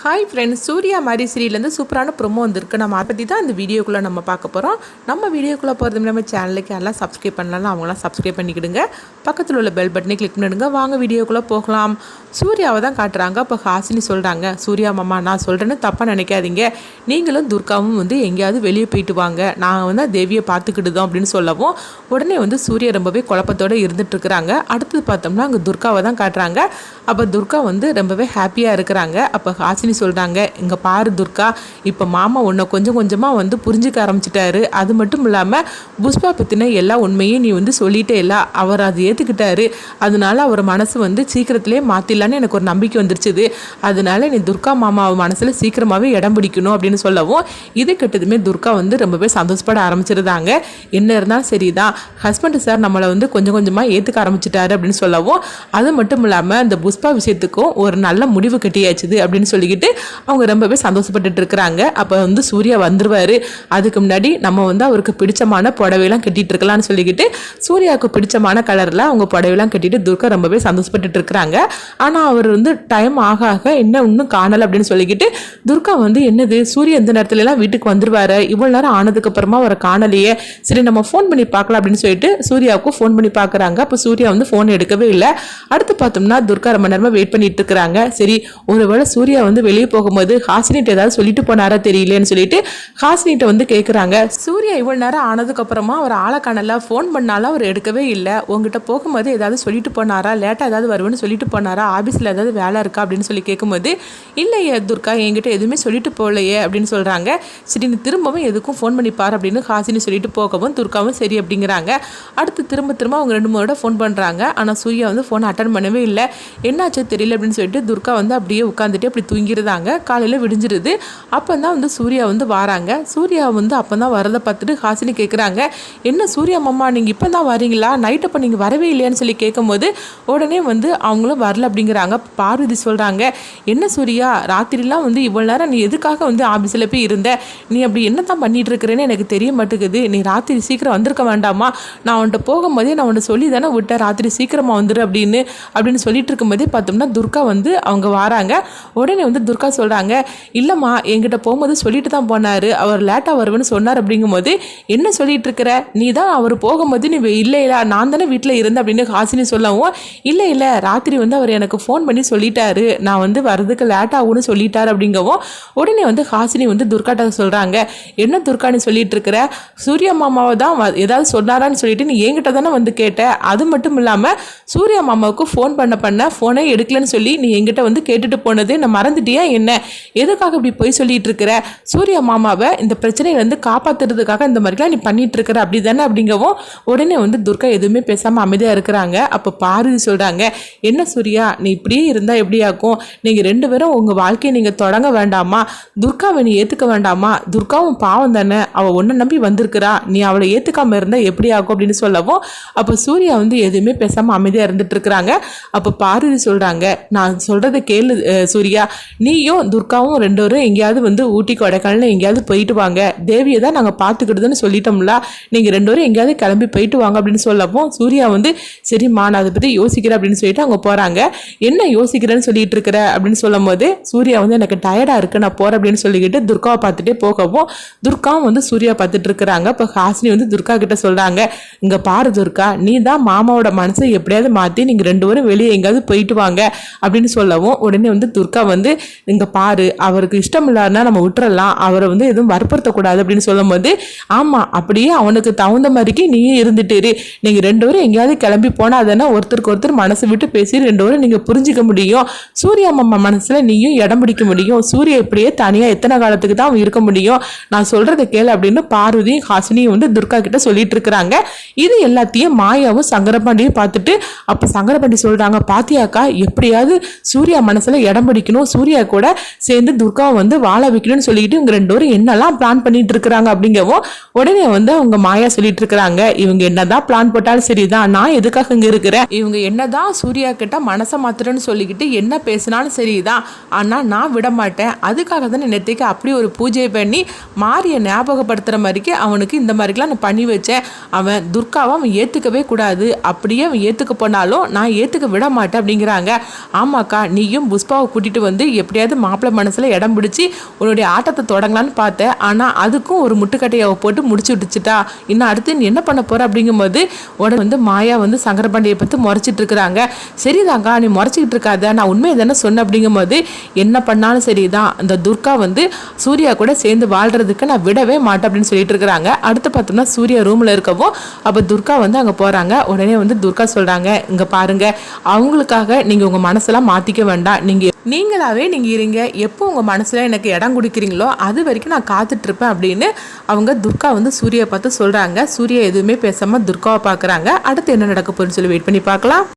Hi friends, Surya மாதிரி சீரியல்லேருந்து சூப்பரான promo வந்திருக்கு. நம்ம அதை பற்றி தான் இந்த வீடியோக்குள்ளே நம்ம பார்க்க போகிறோம். நம்ம வீடியோக்குள்ளே போகிறது நம்ம சேனலுக்கு எல்லாம் சப்ஸ்கிரைப் பண்ணலாம், அவங்களாம் சப்ஸ்கிரைப் பண்ணிக்கிடுங்க. பக்கத்தில் உள்ள பெல் பட்டனை கிளிக் பண்ணிடுங்க. வாங்க வீடியோக்குள்ளே போகலாம். சூர்யாவை தான் காட்டுறாங்க. அப்போ ஹாசினி சொல்கிறாங்க, சூர்யா மாமா நான் சொல்கிறேன்னு தப்பாக நினைக்காதீங்க, நீங்களும் துர்காவும் எங்கேயாவது வெளியே போயிட்டு வாங்க, நான் தேவியை பார்த்துக்கிட்டுதோம் அப்படின்னு சொல்லவும் உடனே சூர்யா ரொம்பவே குழப்பத்தோடு இருந்துகிட்ருக்குறாங்க. அடுத்தது பார்த்தோம்னா அங்கே துர்காவை தான் காட்டுறாங்க. அப்போ துர்கா ரொம்பவே ஹாப்பியாக இருக்கிறாங்க. அப்போ ஹாசினி சொல்கிறாங்க, இங்கே பாரு துர்கா, இப்போ மாமா உன்னை கொஞ்சம் கொஞ்சமாக புரிஞ்சிக்க ஆரம்பிச்சிட்டாரு. அது மட்டும் இல்லாமல் புஷ்பா பற்றின எல்லா உண்மையும் நீ சொல்லிட்டே இல்லை, அவர் அதை ஏற்றுக்கிட்டாரு. அதனால அவர் மனசு சீக்கிரத்திலே மாற்றிடலான்னு எனக்கு ஒரு நம்பிக்கை வந்துருச்சுது. அதனால நீ துர்கா மாமாவை மனசில் சீக்கிரமாகவே இடம் பிடிக்கணும் அப்படின்னு சொல்லவும் இது கிட்டதுமே துர்கா ரொம்பவே சந்தோஷப்பட ஆரம்பிச்சிருந்தாங்க. என்ன இருந்தாலும் சரிதான், ஹஸ்பண்ட் சார் நம்மளை கொஞ்சம் கொஞ்சமாக ஏற்றுக்க ஆரம்பிச்சிட்டாரு அப்படின்னு சொல்லவும் அது மட்டும் இல்லாமல் இந்த புஷ்பா விஷயத்துக்கும் ஒரு நல்ல முடிவு கட்டியாச்சுது அப்படின்னு சொல்லிக்கிட்டு அவங்க ரொம்பவே சந்தோஷப்பட்டு இருக்கிறாங்க. அப்போ சூர்யா வந்துருவாரு. அதுக்கு முன்னாடி நம்ம அவருக்கு பிடிச்சமான புடவையெல்லாம் கட்டிட்டு இருக்கலாம்னு சொல்லிக்கிட்டு சூர்யாவுக்கு பிடிச்சமான கலரில் அவங்க புடவையெல்லாம் கட்டிட்டு துர்கா ரொம்பவே சந்தோஷப்பட்டு இருக்கிறாங்க. ஆனால் அவர் டைம் ஆக ஆக என்ன இன்னும் காணலை அப்படின்னு சொல்லிக்கிட்டு துர்கா என்னது சூர்யா இந்த நேரத்துல எல்லாம் வீட்டுக்கு வந்துருவாரு, இவ்வளோ நேரம் ஆனதுக்கு அப்புறமா அவரை காணலையே, சரி நம்ம ஃபோன் பண்ணி பார்க்கலாம் அப்படின்னு சொல்லிட்டு சூர்யாவுக்கு ஃபோன் பண்ணி பார்க்குறாங்க. அப்போ சூர்யா ஃபோன் எடுக்கவே இல்லை. அடுத்து பார்த்தோம்னா துர்கா ரொம்ப நேரமாக வெயிட் பண்ணிட்டு இருக்கிறாங்க. சரி ஒருவேளை சூர்யா வெளியே போகும்போது ஹாசினிட்ட ஏதாவது சொல்லிட்டு போனாரா தெரியலன்னு சொல்லிட்டு ஹாசினிட்ட கேட்குறாங்க. சூர்யா இவ்வளோ நேரம் ஆனதுக்கு அப்புறமா அவர் ஆளை காணல, ஃபோன் பண்ணாலும் அவர் எடுக்கவே இல்லை, உங்ககிட்ட போகும்போது ஏதாவது சொல்லிட்டு போனாரா, லேட்டாக ஏதாவது வருவேன்னு சொல்லிட்டு போனாரா, ஆஃபீஸில் ஏதாவது வேலை இருக்கா அப்படின்னு சொல்லி கேட்கும்போது இல்லையே துர்கா என்கிட்ட எதுவுமே சொல்லிட்டு போகலையே அப்படின்னு சொல்கிறாங்க. சரி நீ திரும்பவும் எதுக்கும் ஃபோன் பண்ணிப்பார் அப்படின்னு ஹாசினி சொல்லிட்டு போகவும் துர்காவும் சரி அப்படிங்கிறாங்க. அடுத்து திரும்ப அவங்க 2-3 ஃபோன் பண்ணுறாங்க. ஆனால் சூர்யா ஃபோனை அட்டன் பண்ணவே இல்லை. என்னாச்சு தெரியல அப்படின்னு சொல்லிட்டு துர்கா அப்படியே உட்காந்துட்டு அப்படி தூங்கிடுறாங்க. காலையில் விடிஞ்சிருது. அப்போ தான் சூர்யா வராங்க. சூர்யா அப்போ தான் வரதை பார்த்துட்டு ஹாசினி கேட்குறாங்க, என்ன சூர்யா மாமா நீங்கள் இப்போ தான் வரீங்களா, நைட் அப்போ நீங்கள் வரவே இல்லையான்னு சொல்லி கேட்கும்போது உடனே அவங்களும் வரல அப்படிங்கிறாங்க. பார்வதி சொல்கிறாங்க, என்ன சூர்யா ராத்திரிலாம் இவ்வளோ நேரம் நீ எதுக்காக ஆஃபீஸில் போய் இருந்த, நீ அப்படி என்ன தான் பண்ணிட்டு இருக்கிறேன்னு எனக்கு தெரிய மாட்டேங்குது, நீ ராத்திரி சீக்கிரம் வந்திருக்க வேண்டாமா, நான் உன்ட்ட போகும்போதே நான் உன்னை சொல்லி தானே விட்டேன் ராத்திரி சீக்கிரமாக வந்துரு அப்படின்னு சொல்லிட்டு இருக்கும்போதே பார்த்தோம்னா துர்கா அவங்க வராங்க. உடனே துர்கா சொல்கிறாங்க, இல்லைம்மா என்கிட்ட போகும்போது சொல்லிட்டு தான் போனார், அவர் லேட்டாக வருவேன்னு சொன்னார் அப்படிங்கும்போது என்ன சொல்லிட்டு இருக்கிற, நீ தான் அவர் போகும்போது நீ இல்லை நான் தானே வீட்டில் இருந்தேன் அப்படின்னு ஹாசினி சொல்லவும் இல்லை ராத்திரி அவர் எனக்கு ஃபோன் பண்ணி சொல்லிட்டாரு, நான் வர்றதுக்கு லேட் ஆகும்னு சொல்லிட்டாரு அப்படிங்கவும் உடனே ஹாசினி துர்காட்ட சொல்கிறாங்க, என்ன துர்கான்னு சொல்லிட்டு இருக்கிற, சூர்யா மாமாவை தான் ஏதாவது சொன்னாரான்னு சொல்லிட்டு நீ என்கிட்ட தானே கேட்ட, அது மட்டும் இல்லாமல் சூர்யா மாமாவுக்கு ஃபோன் பண்ண ஃபோனே எடுக்கலன்னு சொல்லி நீ என்கிட்ட கேட்டுட்டு போனது நான் மறந்துட்டியா என்ன, எதுக்காக இப்படி போய் சொல்லிட்டு இருக்கிற, சூர்யா மாமாவை இந்த பிரச்சனையிலேருந்து காப்பாற்றுறதுக்காக இந்த மாதிரிலாம் நீ பண்ணிட்டு இருக்கிற அப்படி தானே அப்படிங்கவும் உடனே துர்கா எதுவுமே பேசாமல் அமைதியாக இருக்கிறாங்க. அப்போ பார்வதி சொல்கிறாங்க, என்ன சூர்யா நீ இப்படியே இருந்தால் எப்படி ஆகும், நீங்கள் 2 பேரும் உங்கள் வாழ்க்கையை நீங்கள் தொடங்க வேண்டாமா, துர்காவை நீ ஏற்றுக்க வேண்டாமா, துர்காவும் பாவம் தானே, அவள் ஒன்றை நம்பி வந்திருக்கிறா, நீ அவளை ஏற்றுக்காமல் இருந்தால் எப்படி ஆகும் அப்படின்னு சொல்லவும் அப்போ சூர்யா எதுவுமே பேசாமல் அமைதியாக இருந்துட்டு இருக்கிறாங்க. அப்போ பார்வதி சொல்கிறாங்க, நான் சொல்கிறத கேளு சூர்யா, நீயும் துர்காவும் 2 பேரும் எங்கேயாவது ஊட்டி கொடைக்கானல் எங்கேயாவது போயிட்டு வாங்க, தேவியை தான் நாங்கள் பார்த்துக்கிட்டுதுன்னு சொல்லிட்டோம்ல, நீங்கள் 2 பேரும் எங்கேயாவது கிளம்பி போயிட்டு வாங்க அப்படின்னு சொல்லவும் சூர்யா சரிம்மா நான் அதை பற்றி யோசிக்கிறேன் அப்படின்னு சொல்லிட்டு அவங்க போகிறாங்க. என்ன யோசிக்கிறேன்னு சொல்லிட்டு இருக்கிற அப்படின்னு சொல்லும் போது சூர்யா எனக்கு டயர்டாக இருக்கு நான் போகிறேன் அப்படின்னு சொல்லிக்கிட்டு துர்காவை பார்த்துட்டே போகவும் துர்காவும் சூர்யா பார்த்துட்டு இருக்கிறாங்க. இப்போ ஹாசினி துர்கா கிட்ட சொல்கிறாங்க, இங்கே பாரு துர்கா, நீ தான் மாமாவோட மனசை எப்படியாவது மாற்றி நீங்கள் 2 பேரும் வெளியே எங்கேயாவது போயிட்டு வாங்க அப்படின்னு சொல்லவும் உடனே துர்கா இங்கே பாரு அவருக்கு இஷ்டம் இல்லாருன்னா நம்ம விட்டுறலாம், அவரை எதுவும் வற்புறுத்தக்கூடாது அப்படின்னு சொல்லும் போது ஆமாம் அப்படியே அவனுக்கு தகுந்த மாதிரிக்கு நீயும் இருந்துட்டு நீங்கள் 2 பேரும் எங்கேயாவது கிளம்பி போனால் அதனால் ஒருத்தருக்கு ஒருத்தர் மனசு விட்டு பேசி 2 பேரும் நீங்கள் புரிஞ்சிக்க முடியும், சூர்யா மாமா மனசில் நீயும் இடம் பிடிக்க முடியும், சூர்யா இப்படியே தனியாக எத்தனை காலத்துக்கு தான் இருக்க முடியும், நான் சொல்கிறத கேளு அப்படின்னு பார்வதியும் ஹாசினியும் துர்கா கிட்ட சொல்லிட்டு இருக்கிறாங்க. இது எல்லாத்தையும் மாயாவும் சங்கரபாண்டியும் பார்த்துட்டு அப்போ சங்கரபாண்டி சொல்கிறாங்க, பாத்தியாக்கா எப்படியாவது சூர்யா மனசில் இடம் பிடிக்கணும், சூர்யா கூட சேர்ந்து துர்காவை வாழ வைக்கணும்னு சொல்லிட்டு இவங்க 2 பேரும் என்னெல்லாம் பிளான் பண்ணிட்டு இருக்கிறாங்க அப்படிங்கவும் உடனே அவங்க மாயா சொல்லிட்டு இருக்கிறாங்க, இவங்க என்னதான் பிளான் போட்டாலும் சரிதான், நான் எதுக்காக இங்கே இருக்கிறேன், இவங்க என்னதான் சூர்யா கிட்ட மனசை மாத்திரன்னு சொல்லிக்கிட்டு என்ன பேசினாலும் சரிதான், ஆனால் நான் விட மாட்டேன், அதுக்காக தான் நேற்றுக்கு அப்படி ஒரு பூஜை பண்ணி மாரியை ஞாபகப்படுத்துகிற மாதிரிக்கு அவனுக்கு இந்த மாதிரிலாம் நான் பண்ணி வச்சேன், அவன் துர்காவை அவன் ஏற்றுக்கவே கூடாது, அப்படியே அவன் ஏற்றுக்க போனாலும் நான் ஏற்றுக்க விட மாட்டேன் அப்படிங்கிறாங்க. ஆமாக்கா நீயும் புஷ்பாவை கூட்டிகிட்டு எப்படி எப்படியாவது மாப்பிள்ளை மனசில் இடம் பிடிச்சி உன்னுடைய ஆட்டத்தை தொடங்கலான்னு பார்த்தேன். ஆனால் அதுக்கும் ஒரு முட்டுக்கட்டையை போட்டு முடிச்சு விட்டுச்சுட்டா. இன்னும் அடுத்து நீ என்ன பண்ண போகிற அப்படிங்கும்போது உடனே வந்து மாயா வந்து சங்கரபாண்டியை பற்றி முறைச்சிட்டு இருக்கிறாங்க. சரிதாங்க, நீ முறைச்சிக்கிட்டு இருக்காத, நான் உண்மையை தானே சொன்னேன் அப்படிங்கும்போது என்ன பண்ணாலும் சரிதான், அந்த துர்கா வந்து சூர்யா கூட சேர்ந்து வாழ்றதுக்கு நான் விடவே மாட்டேன் அப்படின்னு சொல்லிட்டு இருக்கிறாங்க. அடுத்து பார்த்தோம்னா சூர்யா ரூமில் இருக்கவும் அப்போ துர்கா வந்து அங்கே போகிறாங்க. உடனே வந்து துர்கா சொல்கிறாங்க, இங்கே பாருங்க, அவங்களுக்காக நீங்கள் உங்கள் மனசெல்லாம் மாற்றிக்க வேண்டாம், நீங்களாவே நீங்கள் இருங்க, எப்போ உங்கள் மனசில் எனக்கு இடம் கொடுக்குறீங்களோ அது வரைக்கும் நான் காத்துட்ருப்பேன் அப்படின்னு அவங்க துர்கா வந்து சூர்யா பார்த்து சொல்கிறாங்க. சூர்யா எதுவுமே பேசாமல் துர்காவை பார்க்குறாங்க. அடுத்து என்ன நடக்க போகுதுன்னு சொல்லி வெயிட் பண்ணி பார்க்கலாம்.